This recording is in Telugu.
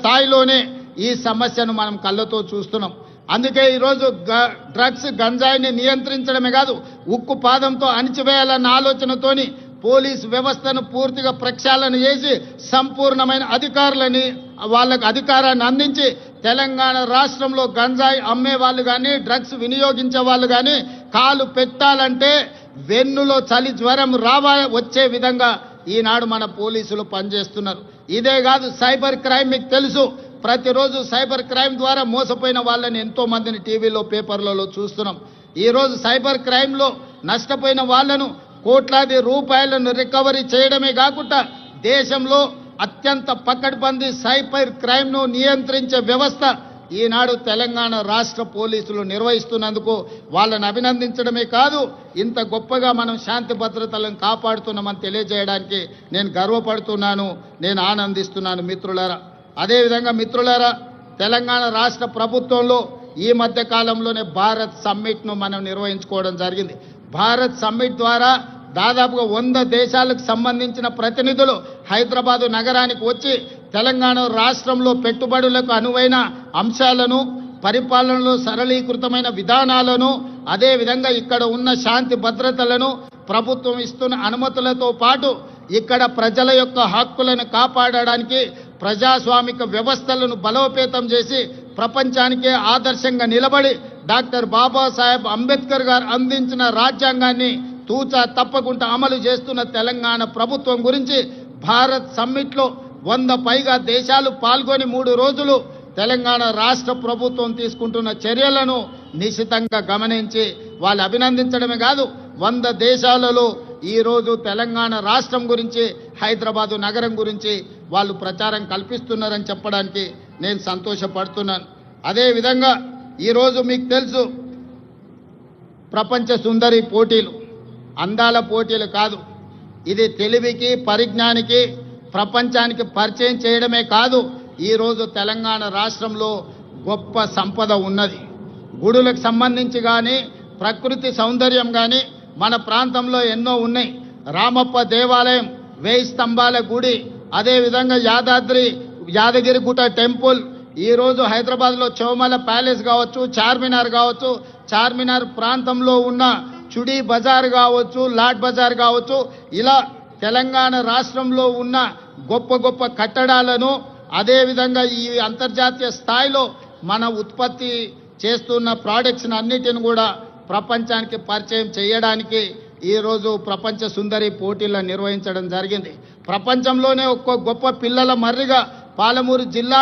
స్థాయిలోనే ఈ సమస్యను మనం కళ్ళతో చూస్తున్నాం. అందుకే ఈరోజు డ్రగ్స్ గంజాయిని నియంత్రించడమే కాదు, ఉక్కు పాదంతో అణిచివేయాలన్న ఆలోచనతోని పోలీస్ వ్యవస్థను పూర్తిగా ప్రక్షాళన చేసి సంపూర్ణమైన అధికారులని వాళ్ళకు అధికారాన్ని అందించి తెలంగాణ రాష్ట్రంలో గంజాయి అమ్మే వాళ్ళు కానీ డ్రగ్స్ వినియోగించే వాళ్ళు కానీ కాలు పెట్టాలంటే వెన్నులో చలి జ్వరం వచ్చే విధంగా ఈనాడు మన పోలీసులు పనిచేస్తున్నారు. ఇదే కాదు, సైబర్ క్రైమ్ మీకు తెలుసు. ప్రతిరోజు సైబర్ క్రైమ్ ద్వారా మోసపోయిన వాళ్ళని ఎంతో మందిని టీవీలో పేపర్లలో చూస్తున్నాం. ఈరోజు సైబర్ క్రైమ్లో నష్టపోయిన వాళ్లను కోట్లాది రూపాయలను రికవరీ చేయడమే కాకుండా దేశంలో అత్యంత పకడ్బందీ సైబర్ క్రైమ్ను నియంత్రించే వ్యవస్థ ఈనాడు తెలంగాణ రాష్ట్ర పోలీసులు నిర్వహిస్తున్నందుకు వాళ్ళని అభినందించడమే కాదు, ఇంత గొప్పగా మనం శాంతి భద్రతలను కాపాడుతున్నామని తెలియజేయడానికి నేను గర్వపడుతున్నాను, నేను ఆనందిస్తున్నాను మిత్రులారా. అదేవిధంగా మిత్రులారా, తెలంగాణ రాష్ట్ర ప్రభుత్వంలో ఈ మధ్య కాలంలోనే భారత్ సమ్మిట్ను మనం నిర్వహించుకోవడం జరిగింది. భారత్ సమ్మిట్ ద్వారా దాదాపుగా 100 దేశాలకు సంబంధించిన ప్రతినిధులు హైదరాబాదు నగరానికి వచ్చి తెలంగాణ రాష్ట్రంలో పెట్టుబడులకు అనువైన అంశాలను, పరిపాలనలో సరళీకృతమైన విధానాలను, అదేవిధంగా ఇక్కడ ఉన్న శాంతి భద్రతలను, ప్రభుత్వం ఇస్తున్న అనుమతులతో పాటు ఇక్కడ ప్రజల యొక్క హక్కులను కాపాడడానికి ప్రజాస్వామిక వ్యవస్థలను బలోపేతం చేసి ప్రపంచానికే ఆదర్శంగా నిలబడి డాక్టర్ బాబాసాహెబ్ అంబేద్కర్ గారు అందించిన రాజ్యాంగాన్ని తూచా తప్పకుండా అమలు చేస్తున్న తెలంగాణ ప్రభుత్వం గురించి భారత్ సమ్మిట్లో 100 పైగా దేశాలు పాల్గొని 3 రోజులు తెలంగాణ రాష్ట్ర ప్రభుత్వం తీసుకుంటున్న చర్యలను నిశితంగా గమనించి వాళ్ళు అభినందించడమే కాదు, 100 దేశాలలో ఈరోజు తెలంగాణ రాష్ట్రం గురించి, హైదరాబాదు నగరం గురించి వాళ్ళు ప్రచారం కల్పిస్తున్నారని చెప్పడానికి నేను సంతోషపడుతున్నాను. అదేవిధంగా ఈరోజు మీకు తెలుసు, ప్రపంచ సుందరి పోటీలు అందాల పోటీలు కాదు, ఇది తెలివికి పరిజ్ఞానికి ప్రపంచానికి పరిచయం చేయడమే కాదు, ఈరోజు తెలంగాణ రాష్ట్రంలో గొప్ప సంపద ఉన్నది. గుడులకు సంబంధించి కానీ, ప్రకృతి సౌందర్యం కానీ మన ప్రాంతంలో ఎన్నో ఉన్నాయి. రామప్ప దేవాలయం, 1000 స్తంభాల గుడి, అదేవిధంగా యాదగిరిగుట్ట టెంపుల్, ఈరోజు హైదరాబాద్లో చౌమల ప్యాలెస్ కావచ్చు, చార్మినార్ కావచ్చు, చార్మినార్ ప్రాంతంలో ఉన్న చుడీ బజార్ కావచ్చు, లాడ్ బజార్ కావచ్చు, ఇలా తెలంగాణ రాష్ట్రంలో ఉన్న గొప్ప గొప్ప కట్టడాలను, అదేవిధంగా ఈ అంతర్జాతీయ స్థాయిలో మన ఉత్పత్తి చేస్తున్న ప్రోడక్ట్స్ని అన్నిటిని కూడా ప్రపంచానికి పరిచయం చేయడానికి ఈరోజు ప్రపంచ సుందరి పోటీలను నిర్వహించడం జరిగింది. ప్రపంచంలోనే ఒక్క గొప్ప పిల్లల మర్రిగా పాలమూరు జిల్లా